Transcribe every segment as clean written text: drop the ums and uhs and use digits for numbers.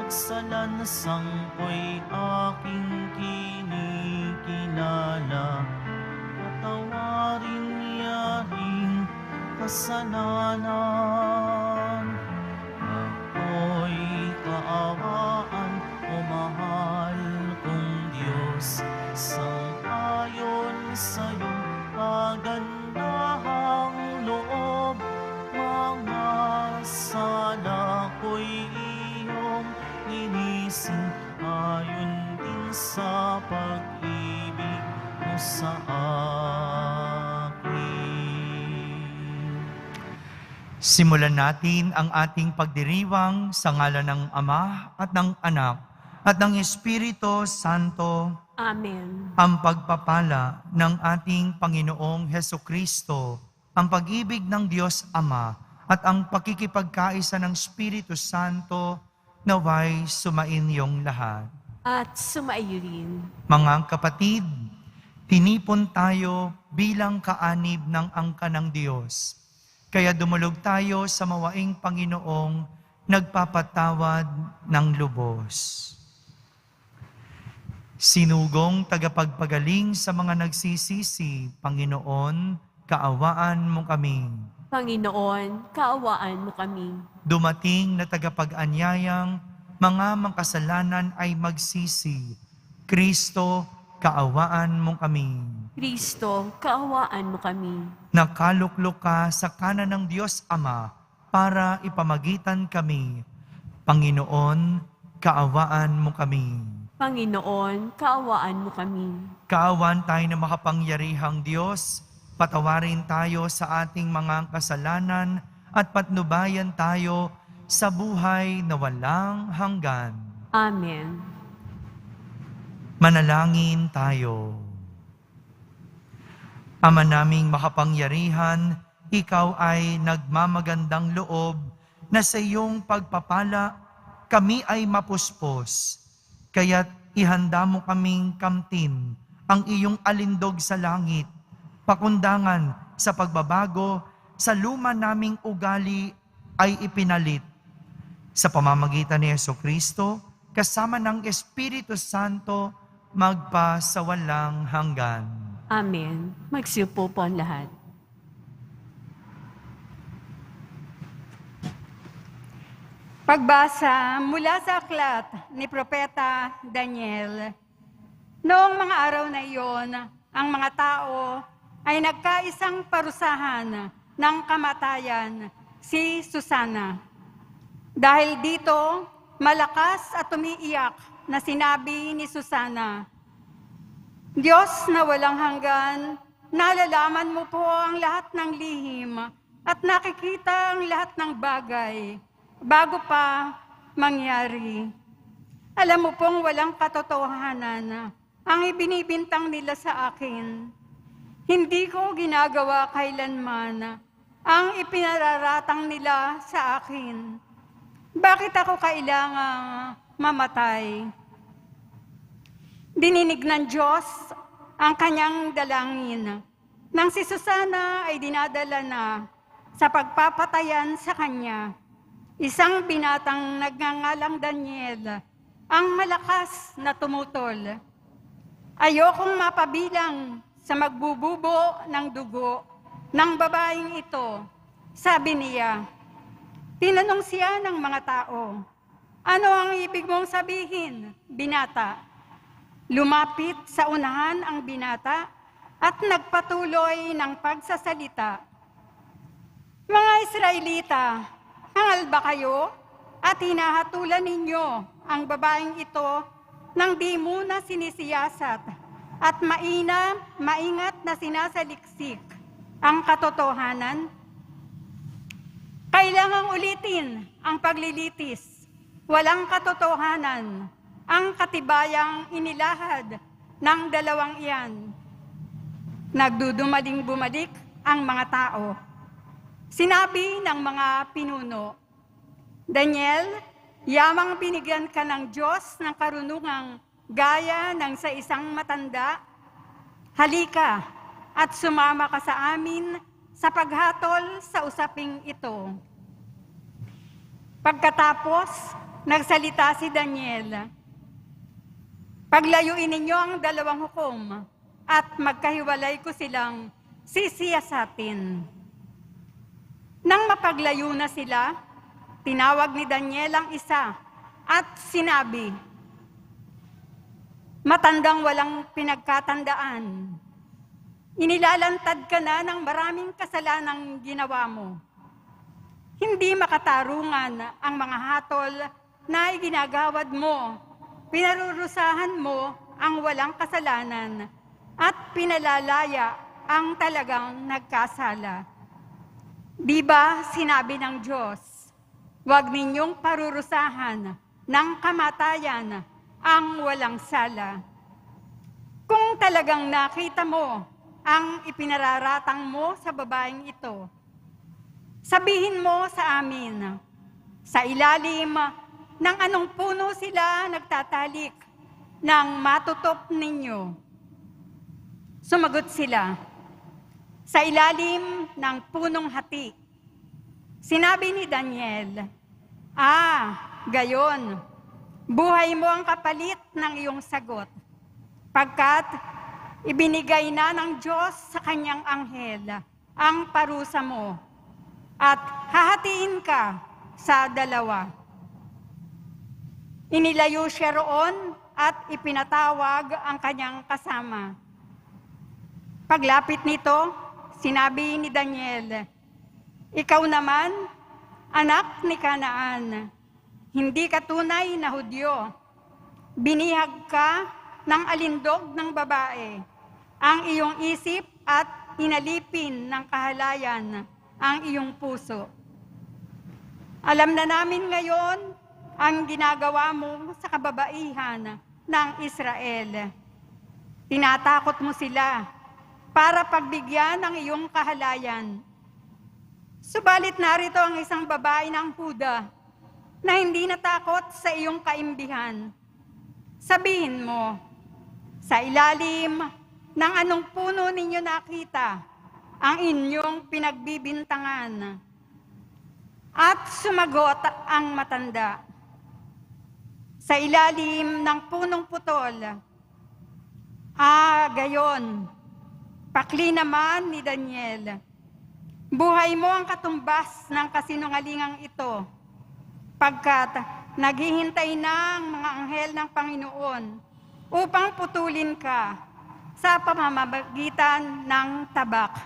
Magsalansang ko'y aking kinikilala. Patawarin niyaring kasalanan. Ako'y kaawaan, o mahal kong Diyos. Sang-ayon sa iyong kagandahang loob, mga sala ko'y iyong linisin, ayon din sa pag-ibig mo sa akin. Simulan natin ang ating pagdiriwang sa ngalan ng Ama at ng Anak at ng Espiritu Santo. Amen. Ang pagpapala ng ating Panginoong Hesukristo, ang pag-ibig ng Diyos Ama, at ang pakikipagkaisa ng Espiritu Santo naway sumain lahat. At sumaiyo rin. Mga kapatid, tinipon tayo bilang kaanib ng angka ng Diyos. Kaya dumulog tayo sa mawaing Panginoong nagpapatawad ng lubos. Sinugong tagapagpagaling sa mga nagsisisi, Panginoon, kaawaan mo kami. Panginoon, kaawaan mo kami. Dumating na tagapag-anyayang mga makasalanan ay magsisi. Kristo, kaawaan mo kami. Kristo, kaawaan mo kami. Nakaluklok ka sa kanan ng Diyos Ama para ipamagitan kami. Panginoon, kaawaan mo kami. Panginoon, kaawaan mo kami. Kaawan tayo na makapangyarihang Diyos, patawarin tayo sa ating mga kasalanan at patnubayan tayo sa buhay na walang hanggan. Amen. Manalangin tayo. Ama naming makapangyarihan, ikaw ay nagmamagandang loob na sa iyong pagpapala kami ay mapuspos. Kaya't ihanda mo kaming kamtin ang iyong alindog sa langit, pakundangan sa pagbabago sa luma naming ugali ay ipinalit. Sa pamamagitan ni Jesucristo, kasama ng Espiritu Santo, magpasawalang hanggan. Amen. Magsiupo po ang lahat. Pagbasa mula sa aklat ni Propeta Daniel. Noong mga araw na iyon, ang mga tao ay nagkaisang parusahan ng kamatayan, si Susana. Dahil dito, malakas at umiiyak na sinabi ni Susana, Diyos na walang hanggan, nalalaman mo po ang lahat ng lihim at nakikita ang lahat ng bagay bago pa mangyari. Alam mo pong walang katotohanan ang ibinibintang nila sa akin. Hindi ko ginagawa kailanman ang ipinararatang nila sa akin. Bakit ako kailangang mamatay? Dininig ng Diyos ang kanyang dalangin nang si Susana ay dinadala na sa pagpapatayan sa kanya. Isang binatang nagngangalang Daniel ang malakas na tumutol. Ayokong mapabilang sa magbububo ng dugo ng babaeng ito, sabi niya. Tinanong siya ng mga tao, ano ang ibig mong sabihin, binata? Lumapit sa unahan ang binata at nagpatuloy ng pagsasalita. Mga Israelita, hangal ba kayo at hinahatulan ninyo ang babaeng ito nang di muna sinisiyasat at maingat na sinasaliksik ang katotohanan? Kailangang ulitin ang paglilitis. Walang katotohanan ang katibayang inilahad ng dalawang iyan. Nagdudumaling bumalik ang mga tao. Sinabi ng mga pinuno, Daniel, yamang binigyan ka ng Diyos ng karunungang gaya ng sa isang matanda. Halika at sumama ka sa amin sa paghatol sa usaping ito. Pagkatapos, nagsalita si Daniel, "Paglayuin ninyo ang dalawang hukom at magkahiwalay ko silang sisiyasatin." Nang mapaglayo na sila, tinawag ni Daniel ang isa at sinabi, "Matandang walang pinagkatandaan, inilalantad ka na ng maraming kasalanang ginawa mo. Hindi makatarungan ang mga hatol na iginagawad mo. Pinarurusahan mo ang walang kasalanan at pinalalaya ang talagang nagkasala. Di ba sinabi ng Diyos, huwag ninyong parurusahan ng kamatayan ang walang sala. Kung talagang nakita mo ang ipinararatang mo sa babaeng ito, sabihin mo sa amin, sa ilalim ng anong puno sila nagtatalik ng matutop ninyo?" Sumagot sila, "Sa ilalim ng punong hati." Sinabi ni Daniel, gayon, buhay mo ang kapalit ng iyong sagot, pagkat ibinigay na ng Diyos sa kanyang anghel ang parusa mo, at hahatiin ka sa dalawa. Inilayo siya roon at ipinatawag ang kanyang kasama. Paglapit nito, sinabi ni Daniel, "Ikaw naman, anak ni Kanaan, hindi ka tunay na Hudyo. Binihag ka ng alindog ng babae, ang iyong isip at inalipin ng kahalayan ang iyong puso. Alam na namin ngayon ang ginagawa mo sa kababaihan ng Israel. Tinatakot mo sila para pagbigyan ng iyong kahalayan. Subalit narito ang isang babae ng Huda na hindi natakot sa iyong kaimbihan. Sabihin mo, sa ilalim ng anong puno ninyo nakita ang inyong pinagbibintangan?" At sumagot ang matanda, "Sa ilalim ng punong putol." Gayon. Pakli naman ni Daniel, "Buhay mo ang katumbas ng kasinungalingang ito, pagkat naghihintay na ang mga anghel ng Panginoon upang putulin ka sa pamamagitan ng tabak."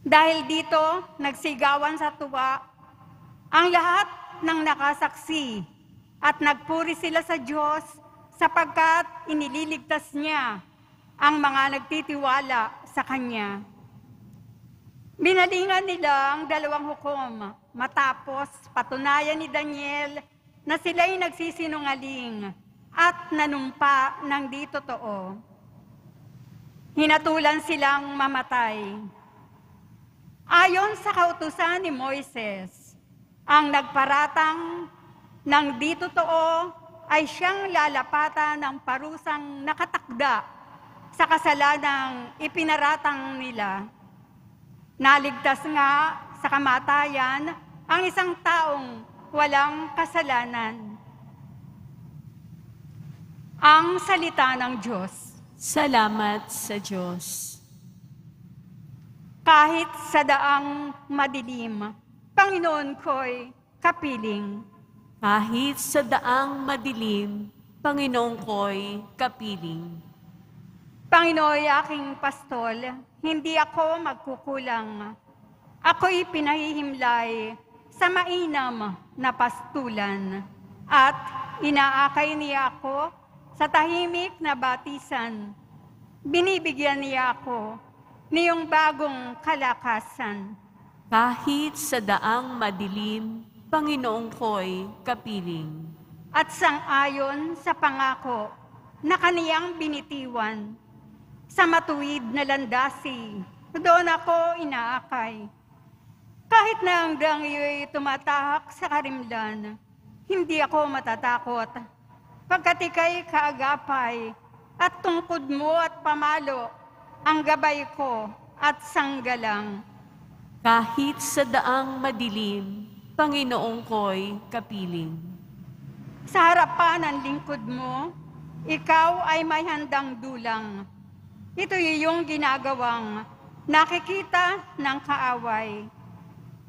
Dahil dito, nagsigawan sa tuwa ang lahat ng nakasaksi at nagpuri sila sa Diyos sapagkat inililigtas niya ang mga nagtitiwala sa Kanya. Binalingan nila ang dalawang hukom matapos patunayan ni Daniel na sila'y nagsisinungaling at nanumpa ng di totoo. Hinatulan silang mamatay. Ayon sa kautusan ni Moises, ang nagparatang ng di totoo ay siyang lalapatan ng parusang nakatakda sa kasalanang ipinaratang nila. Naligtas nga sa kamatayan ang isang taong walang kasalanan. Ang salita ng Diyos. Salamat sa Diyos. Kahit sa daang madilim, Panginoon ko'y kapiling. Kahit sa daang madilim, Panginoon ko'y kapiling. Panginooy aking pastol, hindi ako magkukulang. Ako'y pinahihimlay sa mainam na pastulan, at inaakay niya ako sa tahimik na batisan. Binibigyan niya ako niyong bagong kalakasan. Kahit sa daang madilim, Panginoon ko'y kapiling. At sang-ayon sa pangako na kaniyang binitiwan, sa matuwid na landasi, doon ako inaakay. Kahit na hanggang iyo'y tumatahak sa karimlan, hindi ako matatakot, pagkat ika'y kaagapay, at tungkod mo at pamalo, ang gabay ko at sanggalang. Kahit sa daang madilim, Panginoon ko'y kapiling. Sa harapan ng lingkod mo, ikaw ay may handang dulang. Ito yung ginagawang nakikita ng kaaway.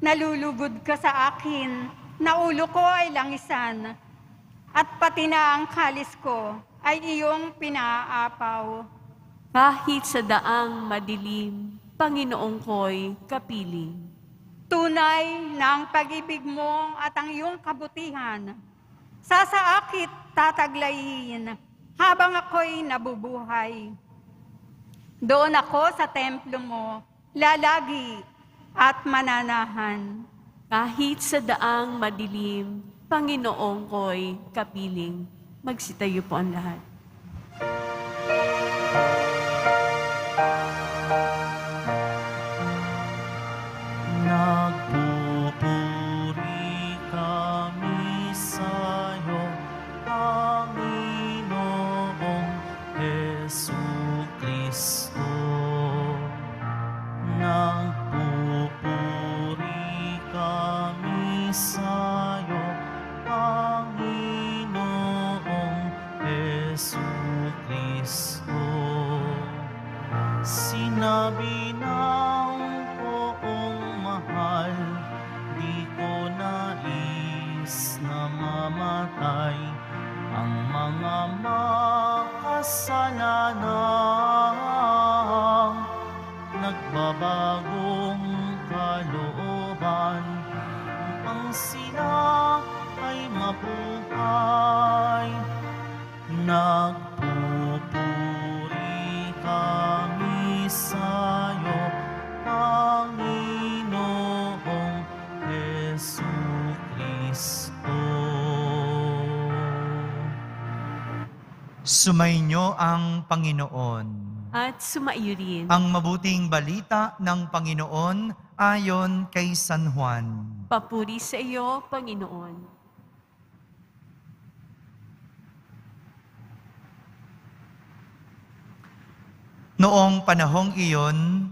Nalulugod ka sa akin, na ulo ko ay langisan, at pati na ang kalis ko ay iyong pinaapaw. Kahit sa daang madilim, Panginoong ko'y kapiling. Tunay na ang pag-ibig mo at ang iyong kabutihan, sasaakit tataglayin habang ako'y nabubuhay. Doon ako sa templo mo, lalagi at mananahan. Kahit sa daang madilim, Panginoong ko'y kapiling. Magsitayo po ang lahat. Nagpupuri kami sa'yo, Panginoong Jesucristo. Nagpupuri kami sa'yo, Panginoong Jesucristo. Sinabi ng poong mahal, di ko nais na mamatay ang mga makasalanang nagbabagong kalooban upang sila ay mabuhay. Nagpupuri kami sa'yo, Panginoong Jesucristo. Sumainyo ang Panginoon. At sumaiyo rin. Ang mabuting balita ng Panginoon ayon kay San Juan. Papuri sa iyo, Panginoon. Noong panahong iyon,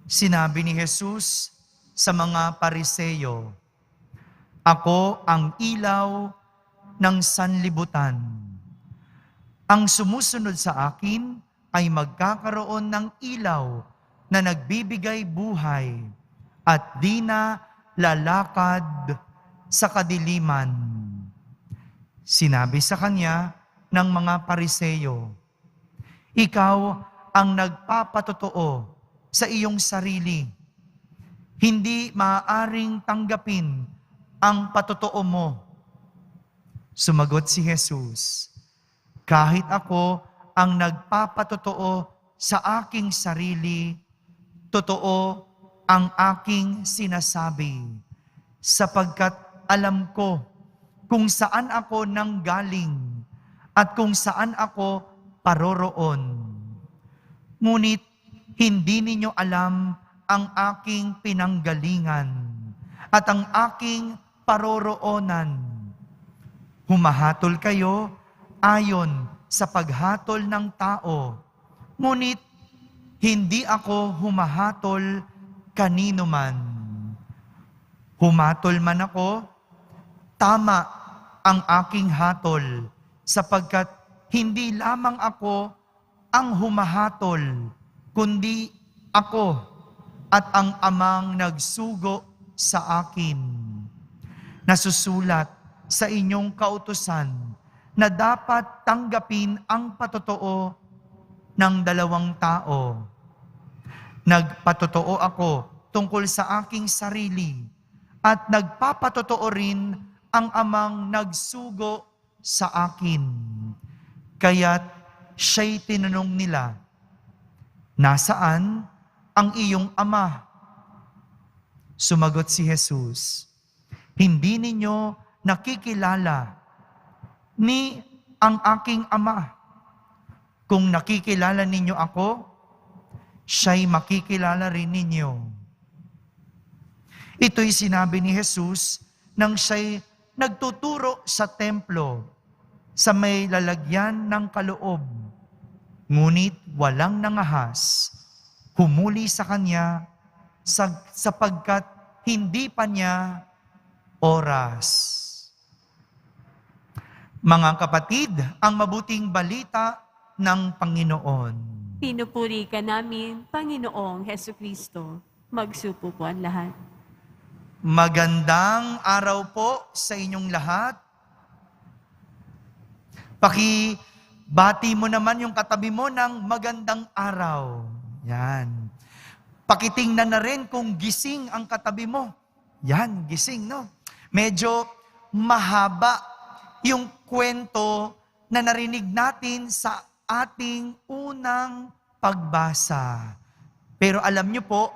sinabi ni Jesus sa mga Pariseyo, "Ako ang ilaw ng sanlibutan. Ang sumusunod sa akin ay magkakaroon ng ilaw na nagbibigay buhay at di na lalakad sa kadiliman." Sinabi sa kanya ng mga Pariseyo, "Ikaw ang nagpapatotoo sa iyong sarili. Hindi maaaring tanggapin ang patotoo mo." Sumagot si Jesus, "Kahit ako ang nagpapatotoo sa aking sarili, totoo ang aking sinasabi, sapagkat alam ko kung saan ako nanggaling at kung saan ako paroroon. Ngunit hindi ninyo alam ang aking pinanggalingan at ang aking paroroonan. Humahatol kayo ayon sa paghatol ng tao, ngunit hindi ako humahatol kanino man. Humatol man ako, tama ang aking hatol, sapagkat hindi lamang ako ang humahatol, kundi ako at ang amang nagsugo sa akin. Nasusulat sa inyong kautusan na dapat tanggapin ang patotoo ng dalawang tao. Nagpatotoo ako tungkol sa aking sarili at nagpapatotoo rin ang amang nagsugo sa akin. Kaya't siya'y tinanong nila, "Nasaan ang iyong ama?" Sumagot si Jesus, "Hindi ninyo nakikilala ni ang aking ama. Kung nakikilala ninyo ako, siya'y makikilala rin ninyo." Ito'y sinabi ni Jesus nang siya'y nagtuturo sa templo sa may lalagyan ng kaloob. Ngunit walang nangahas, humuli sa kanya sapagkat hindi pa niya oras. Mga kapatid, ang mabuting balita ng Panginoon. Pinupuri ka namin, Panginoong Heso Kristo. Magsupo po ang lahat. Magandang araw po sa inyong lahat. Pakibati mo naman yung katabi mo ng magandang araw. Yan. Pakitingnan na rin kung gising ang katabi mo. Yan, gising, no? Medyo mahaba yung kwento na narinig natin sa ating unang pagbasa. Pero alam nyo po,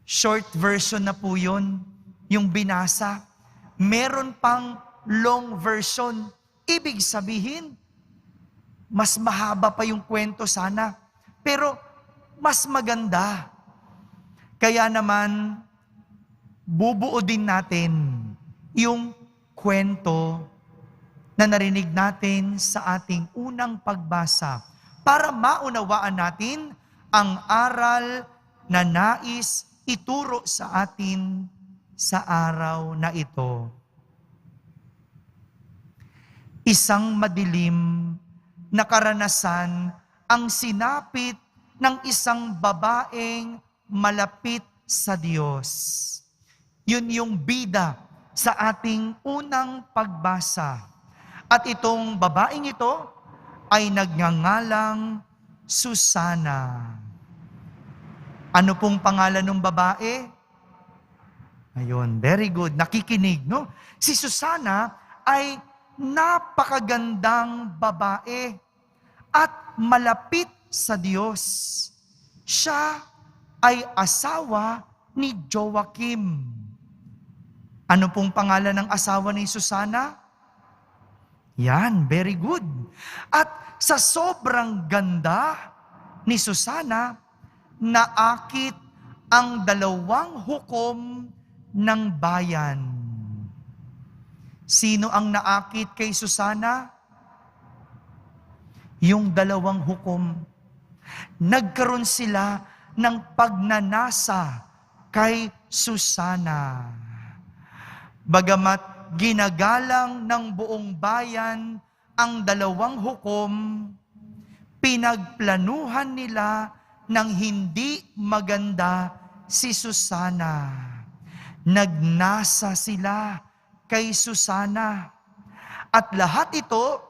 short version na po yun, yung binasa. Meron pang long version. Ibig sabihin, mas mahaba pa yung kwento sana. Pero mas maganda. Kaya naman, bubuo din natin yung kwento na narinig natin sa ating unang pagbasa para maunawaan natin ang aral na nais ituro sa atin sa araw na ito. Isang madilim na karanasan ang sinapit ng isang babaeng malapit sa Diyos. Yun yung bida sa ating unang pagbasa. At itong babaeng ito ay nagngangalang Susana. Ano pong pangalan ng babae? Ayun, very good. Nakikinig, no? Si Susana ay napakagandang babae at malapit sa Diyos. Siya ay asawa ni Joachim. Ano pong pangalan ng asawa ni Susana? Yan, very good. At sa sobrang ganda ni Susana, naakit ang dalawang hukom ng bayan. Sino ang naakit kay Susana? Yung dalawang hukom. Nagkaroon sila ng pagnanasa kay Susana. Bagamat ginagalang ng buong bayan ang dalawang hukom, pinagplanuhan nila ng hindi maganda si Susana. Nagnasa sila kay Susana. At lahat ito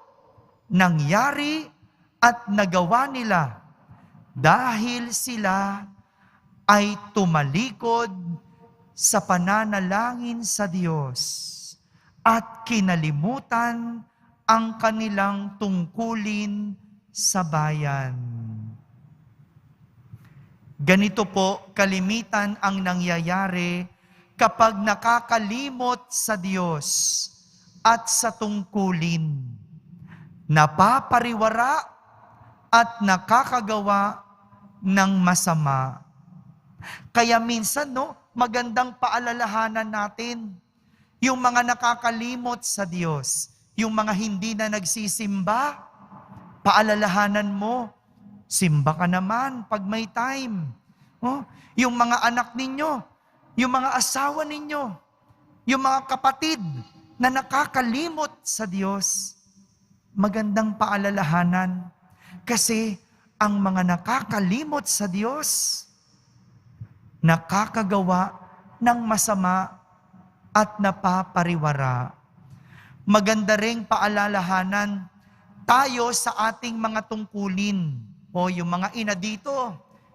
nangyari at nagawa nila dahil sila ay tumalikod sa pananalangin sa Diyos at kinalimutan ang kanilang tungkulin sa bayan. Ganito po kalimitan ang nangyayari kapag nakakalimot sa Diyos at sa tungkulin. Napapariwara at nakakagawa ng masama. Kaya minsan, no, magandang paalalahanan natin yung mga nakakalimot sa Diyos, yung mga hindi na nagsisimba, paalalahanan mo, simba ka naman pag may time. Oh, yung mga anak ninyo, yung mga asawa ninyo, yung mga kapatid na nakakalimot sa Diyos, magandang paalalahanan. Kasi ang mga nakakalimot sa Diyos, nakakagawa ng masama at napapariwara. Maganda ring paalalahanan tayo sa ating mga tungkulin. O yung mga ina dito,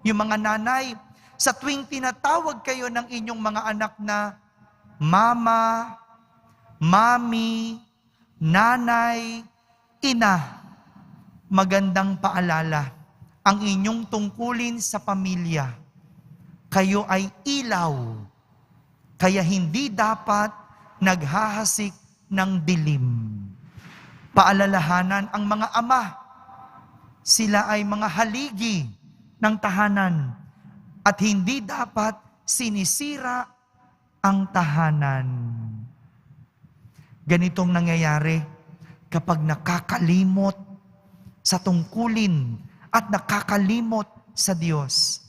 yung mga nanay, sa tuwing tinatawag kayo ng inyong mga anak na mama, mami, nanay, ina, magandang paalala, ang inyong tungkulin sa pamilya. Kayo ay ilaw, kaya hindi dapat naghahasik ng dilim. Paalalahanan ang mga ama, sila ay mga haligi ng tahanan at hindi dapat sinisira ang tahanan. Ganitong nangyayari kapag nakakalimot sa tungkulin at nakakalimot sa Diyos.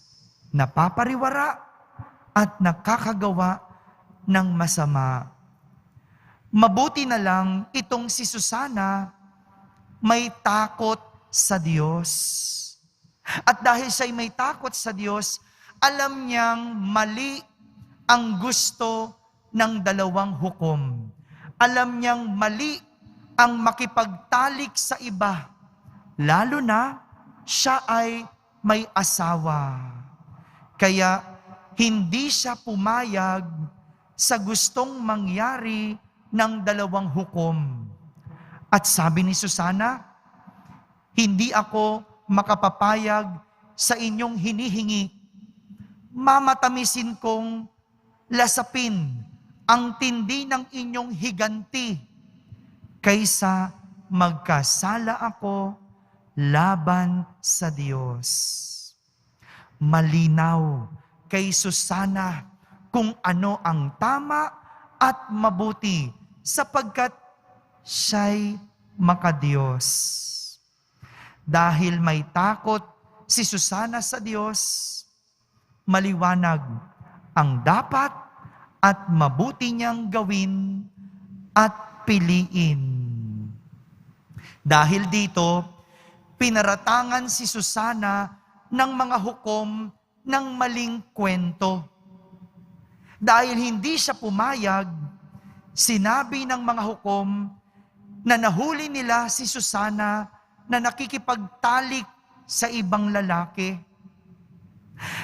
Napapariwara at nakakagawa ng masama. Mabuti na lang itong si Susana may takot sa Diyos. At dahil siya'y may takot sa Diyos, alam niyang mali ang gusto ng dalawang hukom. Alam niyang mali ang makipagtalik sa iba, lalo na siya ay may asawa. Kaya hindi siya pumayag sa gustong mangyari ng dalawang hukom. At sabi ni Susana, hindi ako makapapayag sa inyong hinihingi. Mamatamisin kong lasapin ang tindi ng inyong higanti kaysa magkasala ako laban sa Diyos. Malinaw kay Susana kung ano ang tama at mabuti sapagkat siya'y makadiyos. Dahil may takot si Susana sa Diyos, maliwanag ang dapat at mabuti niyang gawin at piliin. Dahil dito, pinaratangan si Susana ng mga hukom ng maling kwento. Dahil hindi siya pumayag, sinabi ng mga hukom na nahuli nila si Susana na nakikipagtalik sa ibang lalaki.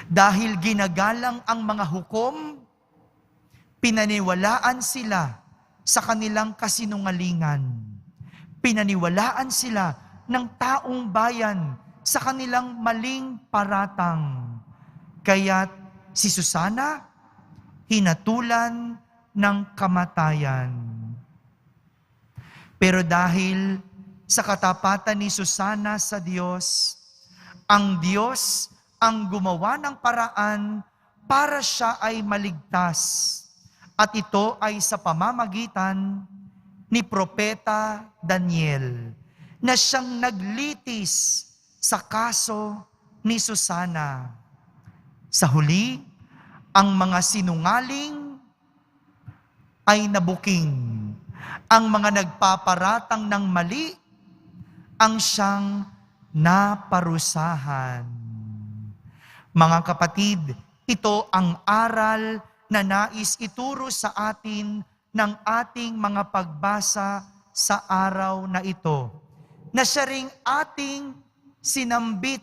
Dahil ginagalang ang mga hukom, pinaniwalaan sila sa kanilang kasinungalingan. Pinaniwalaan sila ng taong bayan sa kanilang maling paratang. Kaya't si Susana, hinatulan ng kamatayan. Pero dahil sa katapatan ni Susana sa Diyos, ang Diyos ang gumawa ng paraan para siya ay maligtas. At ito ay sa pamamagitan ni Propeta Daniel, na siyang naglitis sa kaso ni Susana. Sa huli, ang mga sinungaling ay nabuking. Ang mga nagpaparatang ng mali ang siyang naparusahan. Mga kapatid, ito ang aral na nais ituro sa atin ng ating mga pagbasa sa araw na ito, na siya ring ating sinambit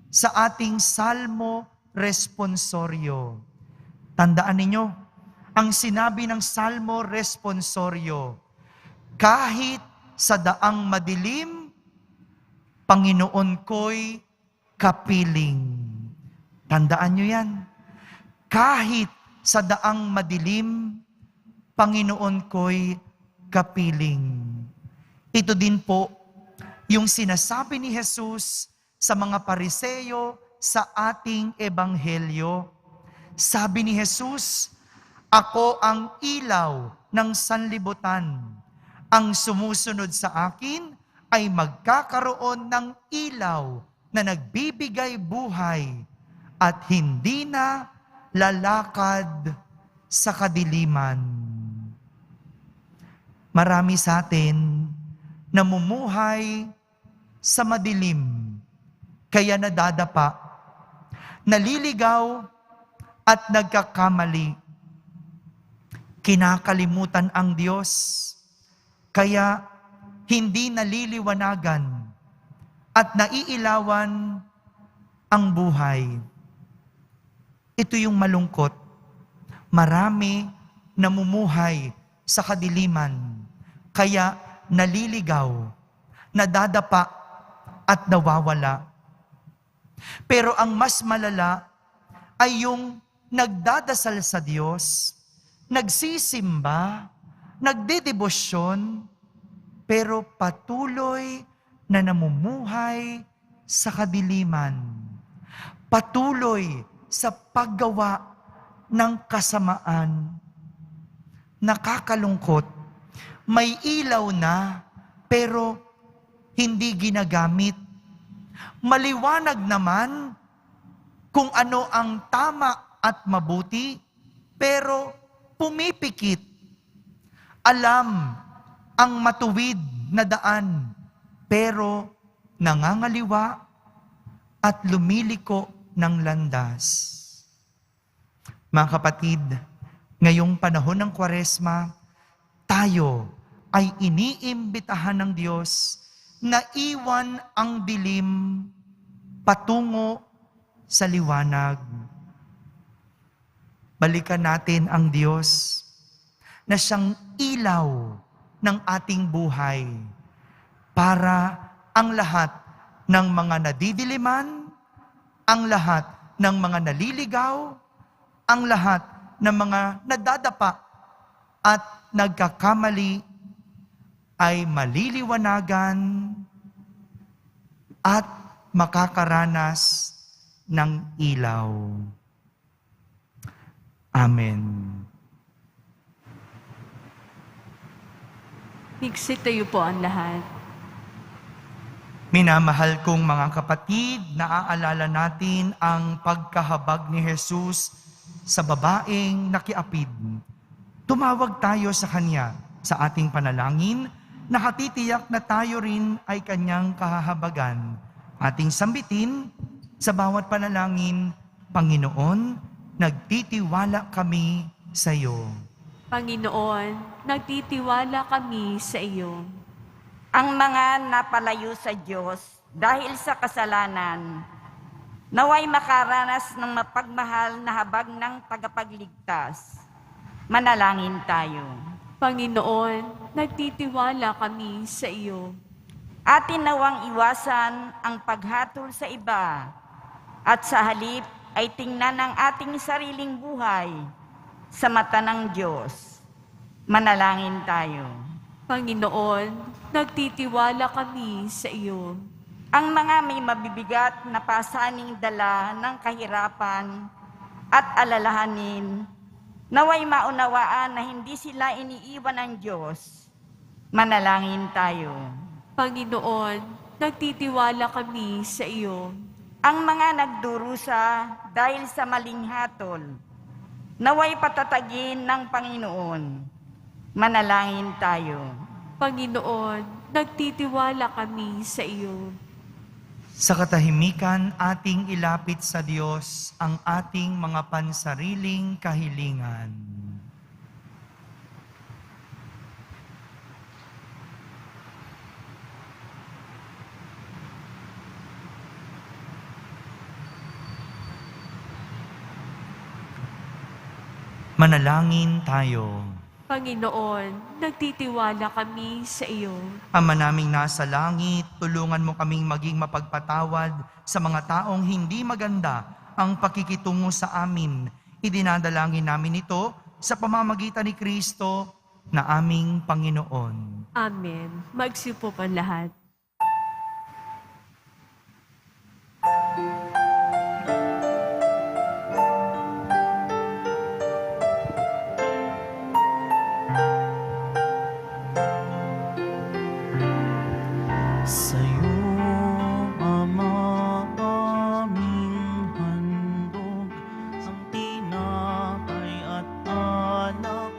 sa ating Salmo Responsorio. Tandaan ninyo, ang sinabi ng Salmo Responsorio, kahit sa daang madilim, Panginoon ko'y kapiling. Tandaan nyo yan. Kahit sa daang madilim, Panginoon ko'y kapiling. Ito din po yung sinasabi ni Jesus sa mga Pariseyo sa ating ebanghelyo. Sabi ni Jesus, ako ang ilaw ng sanlibutan. Ang sumusunod sa akin ay magkakaroon ng ilaw na nagbibigay buhay at hindi na lalakad sa kadiliman. Marami sa atin namumuhay sa madilim, kaya nadadapa, naliligaw at nagkakamali. Kinakalimutan ang Diyos, kaya hindi naliliwanagan at naiilawan ang buhay. Ito yung malungkot. Marami namumuhay sa kadiliman, kaya naliligaw, nadadapa at nawawala. Pero ang mas malala ay yung nagdadasal sa Diyos, nagsisimba, nagdedebosyon, pero patuloy na namumuhay sa kadiliman. Patuloy sa paggawa ng kasamaan. Nakakalungkot. May ilaw na, pero hindi ginagamit. Maliwanag naman kung ano ang tama at mabuti, pero pumipikit. Alam ang matuwid na daan, pero nangangaliwa at lumiliko ng landas. Mga kapatid, ngayong panahon ng Kwaresma, tayo ay iniimbitahan ng Diyos na iwan ang dilim patungo sa liwanag. Balikan natin ang Diyos na siyang ilaw ng ating buhay para ang lahat ng mga nadidiliman, ang lahat ng mga naliligaw, ang lahat ng mga nadadapa at nagkakamali ay maliliwanagan at makakaranas ng ilaw. Amen. Migsi tayo po ang lahat. Minamahal kong mga kapatid, naaalala natin ang pagkahabag ni Jesus sa babaeng nakiapid. Tumawag tayo sa Kanya sa ating panalangin, nakatitiyak na tayo rin ay Kanyang kahahabagan. Ating sambitin sa bawat panalangin, Panginoon, nagtitiwala kami sa iyo. Panginoon, nagtitiwala kami sa iyo. Ang mga napalayo sa Diyos dahil sa kasalanan, naway makaranas ng mapagmahal na habag ng tagapagligtas. Manalangin tayo. Panginoon, nagtitiwala kami sa iyo. Atin nawang iwasan ang paghatol sa iba at sa halip ay tingnan ang ating sariling buhay sa mata ng Diyos. Manalangin tayo. Panginoon, nagtitiwala kami sa iyo. Ang mga may mabibigat na pasaning dala ng kahirapan at alalahanin, naway maunawaan na hindi sila iniiwan ng Diyos. Manalangin tayo. Panginoon, nagtitiwala kami sa iyo. Ang mga nagdurusa dahil sa maling hatol, naway patatagin ng Panginoon. Manalangin tayo. Panginoon, nagtitiwala kami sa iyo. Sa katahimikan, ating ilapit sa Diyos ang ating mga pansariling kahilingan. Manalangin tayo. Panginoon, nagtitiwala kami sa iyo. Ama naming nasa langit, tulungan mo kaming maging mapagpatawad sa mga taong hindi maganda ang pakikitungo sa amin. Idinadalangin namin ito sa pamamagitan ni Kristo na aming Panginoon. Amen. Magsiupo pa lahat. Sa'yo, Ama, aming handog, ang tinapay at alak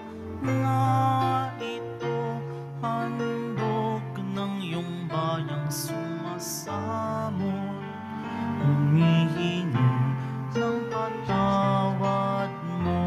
na ito, handog ng iyong bayang sumasamot, humihingi ng patawad mo.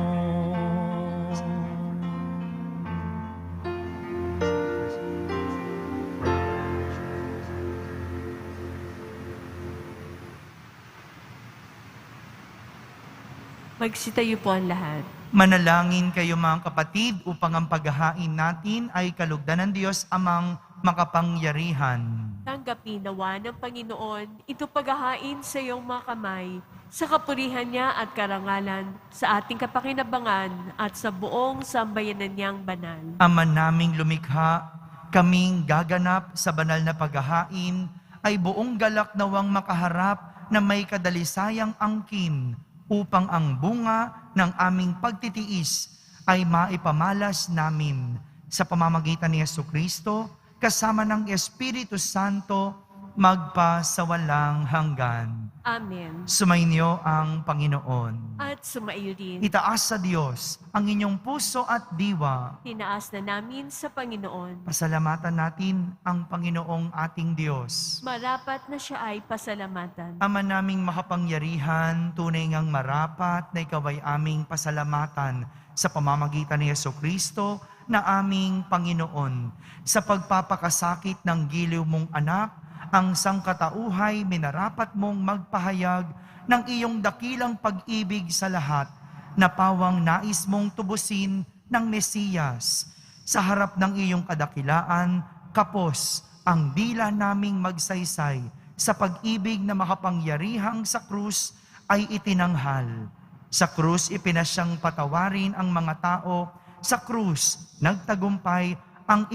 Magsitayo po ang lahat. Manalangin kayo mga kapatid upang ang paghahain natin ay kalugdan ng Diyos amang makapangyarihan. Tanggapin nawa ng Panginoon ito paghahain sa iyong mga kamay, sa kapurihan niya at karangalan, sa ating kapakinabangan at sa buong sambayanan niyang banal. Ama naming lumikha, kaming gaganap sa banal na paghahain, ay buong galak nawang makaharap na may kadalisayang angkin, upang ang bunga ng aming pagtitiis ay maipamalas namin sa pamamagitan ni Jesucristo, kasama ng Espiritu Santo, magpasawalang hanggan. Amen. Sumainyo ang Panginoon. At sumaiyo din. Itaas sa Diyos ang inyong puso at diwa. Tinaas na namin sa Panginoon. Pasalamatan natin ang Panginoong ating Diyos. Marapat na siya ay pasalamatan. Ama naming makapangyarihan, tunay ngang marapat na ikaw ay aming pasalamatan sa pamamagitan ni Jesucristo na aming Panginoon. Sa pagpapakasakit ng giliw mong anak, ang sangkatauhay minarapat mong magpahayag ng iyong dakilang pag-ibig sa lahat na pawang nais mong tubusin ng Mesiyas. Sa harap ng iyong kadakilaan, kapos ang dila naming magsaysay sa pag-ibig na makapangyarihang sa krus ay itinanghal. Sa krus ipinasyang patawarin ang mga tao, sa krus nagtagumpay ang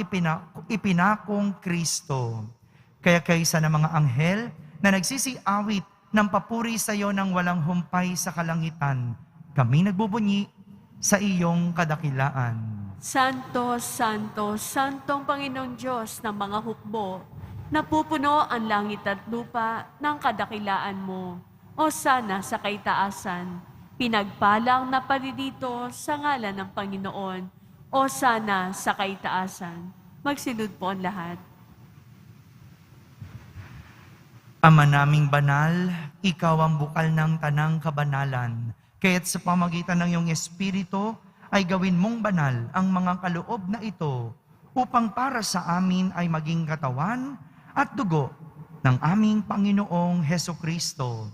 ipinakong Kristo. Kaya kaysa ng mga anghel na nagsisiawit ng papuri sa iyo ng walang humpay sa kalangitan, kami nagbubunyi sa iyong kadakilaan. Santo, Santo, Santong Panginoong Diyos ng mga hukbo, napupuno ang langit at lupa ng kadakilaan mo. O sana sa kaitaasan, pinagpalang na paririto sa ngalan ng Panginoon. O sana sa kaitaasan, magsilud po ang lahat. Ama naming banal, ikaw ang bukal ng tanang kabanalan. Kaya't sa pamagitan ng iyong Espiritu, ay gawin mong banal ang mga kaloob na ito upang para sa amin ay maging katawan at dugo ng aming Panginoong Hesukristo.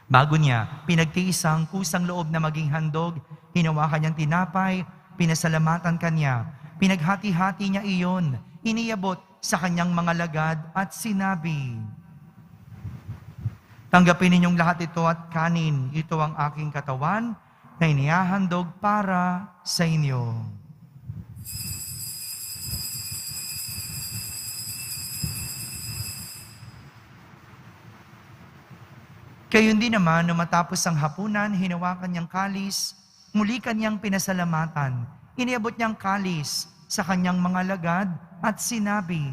Bago niya, pinagtiisang kusang loob na maging handog, hinawakan niyang tinapay, pinasalamatan kanya, pinaghati-hati niya iyon, iniyabot sa kanyang mga lagad at sinabi, tanggapin ninyong lahat ito at kanin. Ito ang aking katawan na inihahandog para sa inyo. Gayon din naman, nung matapos ang hapunan, hinawakan niyang kalis, muli kanyang pinasalamatan. Iniabot niyang kalis sa kanyang mga lagad at sinabi,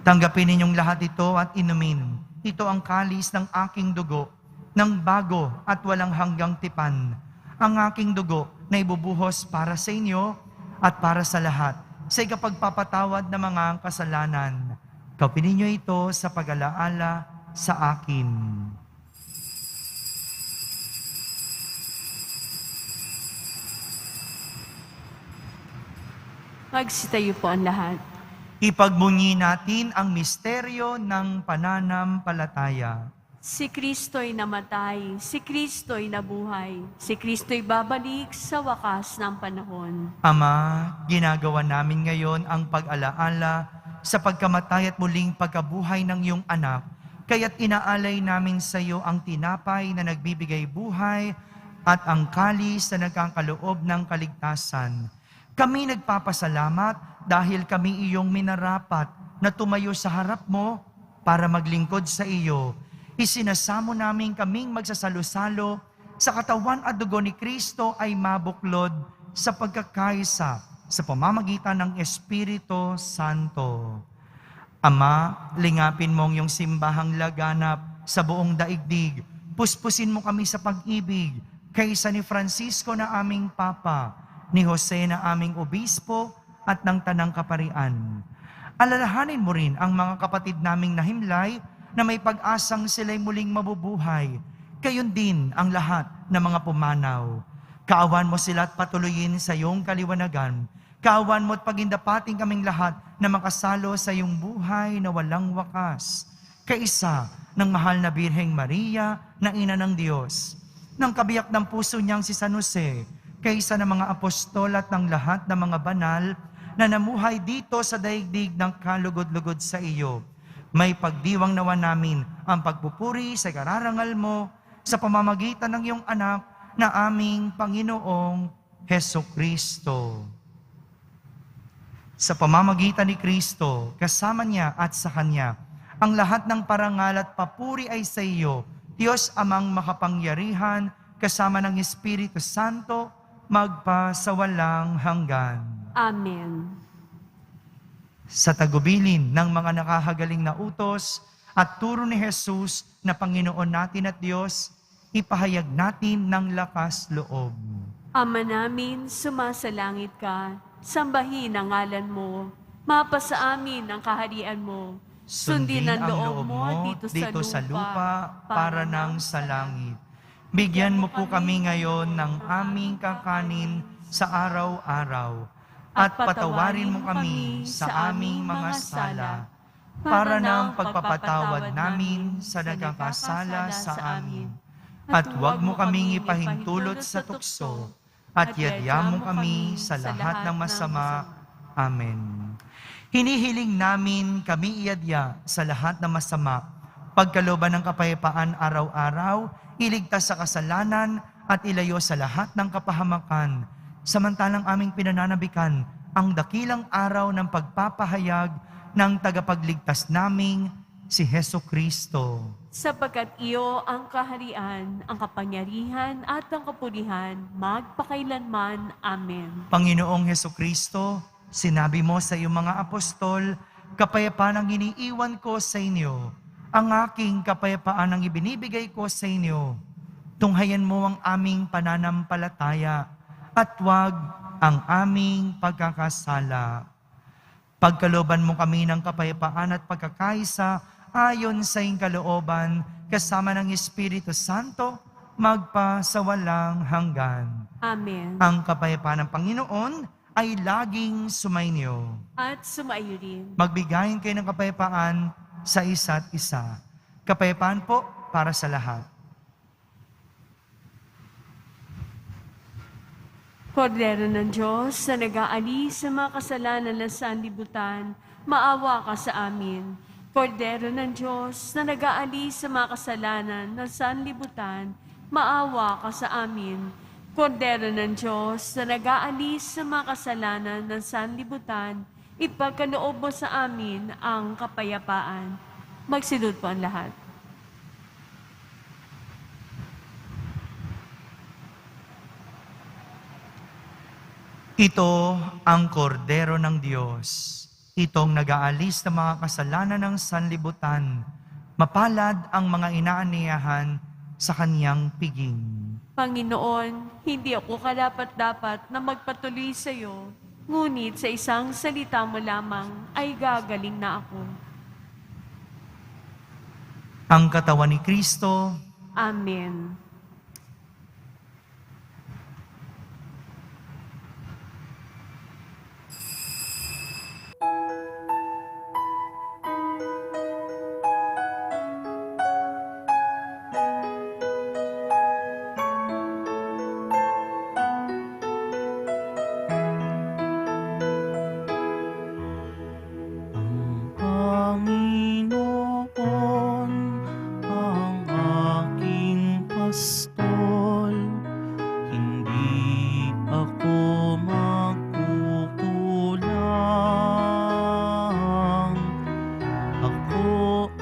tanggapin ninyong lahat ito at inumin. Ito ang kalis ng aking dugo, ng bago at walang hanggang tipan. Ang aking dugo na ibubuhos para sa inyo at para sa lahat, sa ikapagpapatawad ng mga kasalanan. Gawin ninyo ito sa pag-alaala sa akin. Magsitayo po ang lahat. Ipagbunyi natin ang misteryo ng pananampalataya. Si Kristo'y namatay, si Kristo'y nabuhay, si Kristo'y babalik sa wakas ng panahon. Ama, ginagawa namin ngayon ang pag-alaala sa pagkamatay at muling pagkabuhay ng iyong anak, kaya't inaalay namin sa iyo ang tinapay na nagbibigay buhay at ang kalis na nagkakaloob ng kaligtasan. Kami nagpapasalamat dahil kami iyong minarapat na tumayo sa harap mo para maglingkod sa iyo. Isinasamo namin kaming magsasalo-salo sa katawan at dugo ni Kristo ay mabuklod sa pagkakaisa sa pamamagitan ng Espiritu Santo. Ama, lingapin mo ang iyong simbahang laganap sa buong daigdig. Puspusin mo kami sa pag-ibig kaysa ni Francisco na aming Papa, ni Jose na aming Obispo at ng Tanang Kaparian. Alalahanin mo rin ang mga kapatid naming nahimlay na may pag-asang sila'y muling mabubuhay. Gayon din ang lahat ng mga pumanaw. Kaawan mo sila at patuloyin sa iyong kaliwanagan. Kaawan mo at pagindapating kaming lahat na makasalo sa iyong buhay na walang wakas. Kaisa ng mahal na Birheng Maria na Ina ng Diyos, ng kabiyak ng puso niyang si San Jose, kaysa ng mga apostol at ng lahat ng mga banal na namuhay dito sa daigdig ng kalugod-lugod sa iyo. May pagdiwang nawa namin ang pagpupuri sa kararangal mo sa pamamagitan ng iyong anak na aming Panginoong Hesukristo. Sa pamamagitan ni Kristo, kasama niya at sa Kanya, ang lahat ng parangal at papuri ay sa iyo, Diyos Amang makapangyarihan, kasama ng Espiritu Santo, magpasawalang hanggan. Amen. Sa tagubilin ng mga nakahagaling na utos at turo ni Jesus na Panginoon natin at Diyos, ipahayag natin ng lakas loob. Ama namin, sumasalangit ka, sambahin ang ngalan mo, mapasa amin ang kaharian mo. Sundin ang loob mo dito sa lupa para nang sa langit. Bigyan mo po kami ngayon ng aming kakanin sa araw-araw. At patawarin mo kami sa aming mga sala, para ng pagpapatawad namin sa nagkakasala sa amin. At huwag mo kaming ipahintulot sa tukso, at yadya mo kami sa lahat ng masama. Amen. Hinihiling namin kami iadya sa lahat ng masama, pagkalooban ng kapayapaan araw-araw, iligtas sa kasalanan at ilayo sa lahat ng kapahamakan, samantalang aming pinananabikan ang dakilang araw ng pagpapahayag ng tagapagligtas naming si Heso Kristo. Sapagkat iyo ang kaharian, ang kapangyarihan at ang kapurihan, magpakailanman. Amen. Panginoong Heso Kristo, sinabi mo sa iyong mga apostol, kapayapaan ang iniiwan ko sa inyo, ang aking kapayapaan ang ibinibigay ko sa inyo. Tunghayan mo ang aming pananampalataya at wag ang aming pagkakasala. Pagkalooban mo kami ng kapayapaan at pagkakaisa ayon sa iyong kalooban, kasama ng Espiritu Santo, magpasawalang hanggan. Amen. Ang kapayapaan ng Panginoon ay laging sumainyo. At sumaiyo rin. Magbigayin kayo ng kapayapaan sa isa't isa. Kapayapaan po para sa lahat. Kordero ng Diyos, na nag-aalis sa mga kasalanan ng sanlibutan, maawa ka sa amin. Kordero ng Diyos, na nag-aalis sa mga kasalanan ng sanlibutan, maawa ka sa amin. Kordero ng Diyos, na nag-aalis sa mga kasalanan ng sanlibutan, ipagkaloob mo sa amin ang kapayapaan. Magsilod po ang lahat. Ito ang kordero ng Diyos. Itong nag-aalis ng mga kasalanan ng sanlibutan. Mapalad ang mga inaaniyahan sa kaniyang piging. Panginoon, hindi ako karapat-dapat na magpatuloy sa iyo, ngunit sa isang salita mo lamang ay gagaling na ako. Ang katawan ni Kristo. Amen. Panginoon, ang aking pastol, hindi ako magkukulang. Ako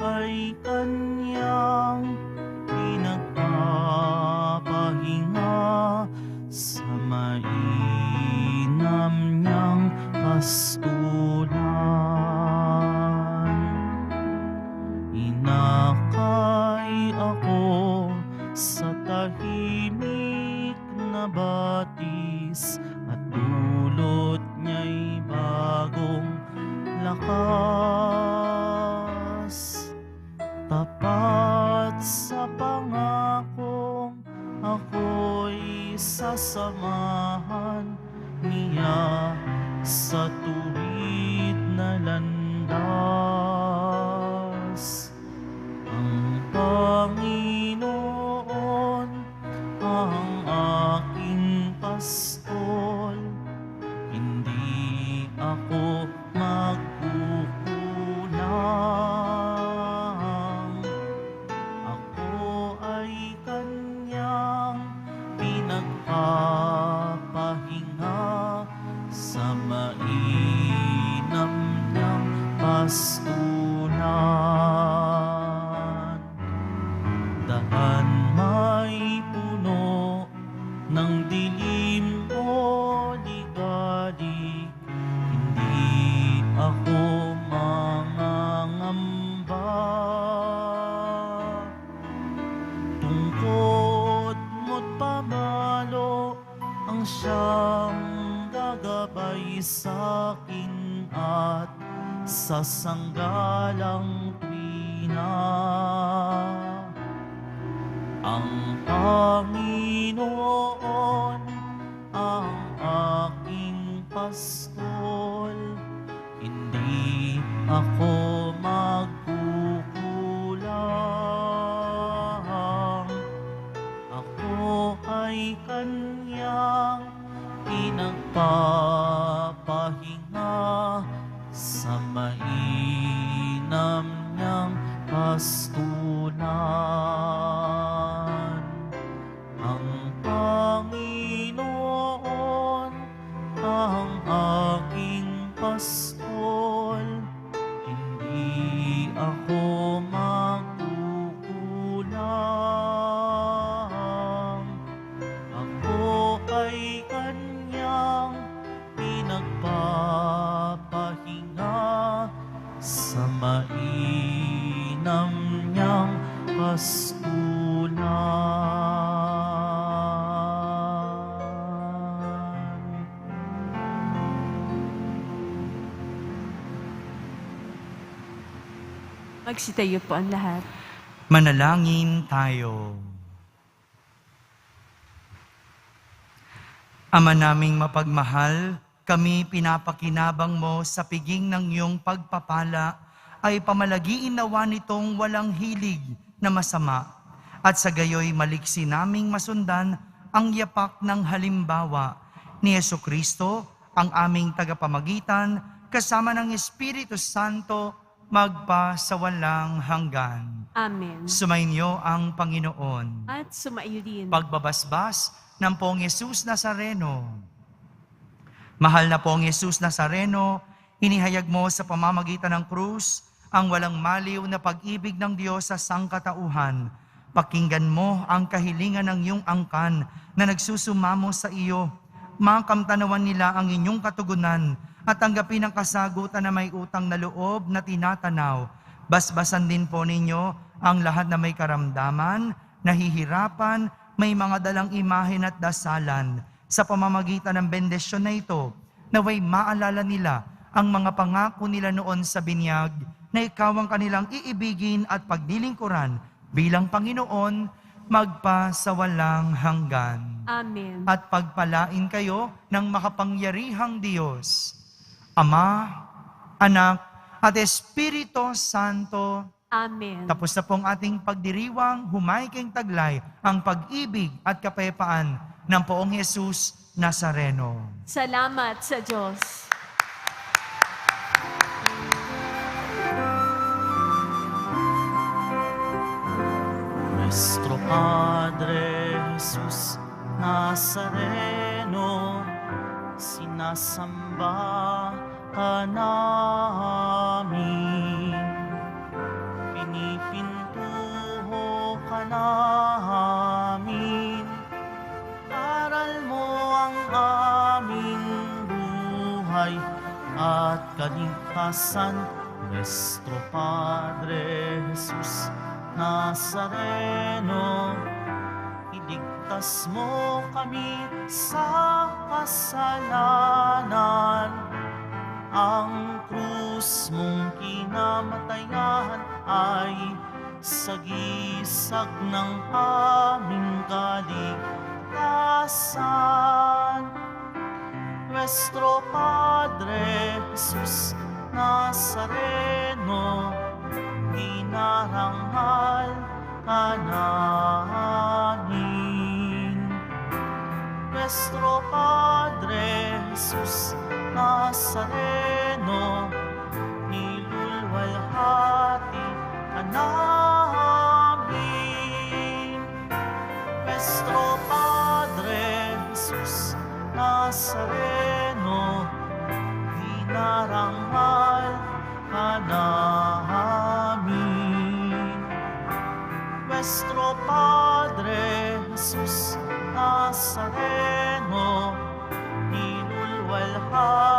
ay kanyang pinagpapahinga sa mainam niyang pastulan. Inakay ako sa tahimik na batis at dulot niya'y bagong lakas. Tapat sa pangakong ako'y sasamahan niya sa tuwid na landas. Ang Panginoon, ang aking pastol, hindi ako magkukulang. Ako ay kanyang pinagpapahinga sa mainam niyang pastulan. Dahan may puno ng dilim o ligalig, hindi ako sa sanggalang tuwina. Ang Panginoon ang aking pastol, hindi ako magkukulang. Ako ay kanyang pinagpapahinga sa mainam niyang pastulan. Ang Panginoon ang aking pastol, hindi ako magkukulang. Ako ay kanyang pinagpapahinga sa mainam niyang pastulan. Magsitayo po ang lahat. Manalangin tayo. Ama naming mapagmahal, kami pinapakinabang mo sa piging ng iyong pagpapala ay pamalagiin nawa nitong walang hilig na masama at sa gayoy maliksi naming masundan ang yapak ng halimbawa ni Jesucristo, ang aming tagapamagitan, kasama ng Espiritu Santo, magpa sa walang hanggan. Amen. Sumainyo ang Panginoon. At sumaiyo din. Pagbabasbas ng Poong Yesus Nazareno. Mahal na Poong Yesus Nazareno, inihayag mo sa pamamagitan ng krus ang walang maliw na pag-ibig ng Diyos sa sangkatauhan. Pakinggan mo ang kahilingan ng iyong angkan na nagsusumamo sa iyo. Makamtanawan nila ang inyong katugunan at tanggapin ang kasagutan na may utang na loob na tinatanaw. Basbasan din po ninyo ang lahat na may karamdaman, nahihirapan, may mga dalang imahen at dasalan. Sa pamamagitan ng bendisyon na ito, naway maalala nila ang mga pangako nila noon sa binyag na ikaw ang kanilang iibigin at paglilingkuran bilang Panginoon magpa sa walang hanggan. Amen. At pagpalain kayo ng makapangyarihang Diyos, Ama, Anak, at Espiritu Santo. Amen. Tapos na pong ating pagdiriwang, humaykeng taglay ang pag-ibig at kapayapaan ng Poong Yesus Nazareno. Salamat sa Diyos. Nuestro Padre Jesus Nazareno, sinasamba ka namin. Pinipintuho ka namin. Aral mo ang aming buhay at kaligtasan. Nuestro Padre Jesus Nazareno, iligtas mo kami sa kasalanan. Ang krus mong kinamatayan ay sagisag ng aming kaligtasan. Nuestro Padre Jesus Nazareno, dinarangal ka namin. Nuestro Padre Jesus Nazareno, nilulwalhati ka namin. Nuestro Padre Jesus Nazareno, dinarangal ka namin. Nuestro Padre Jesus Nazareno, nilulwalhati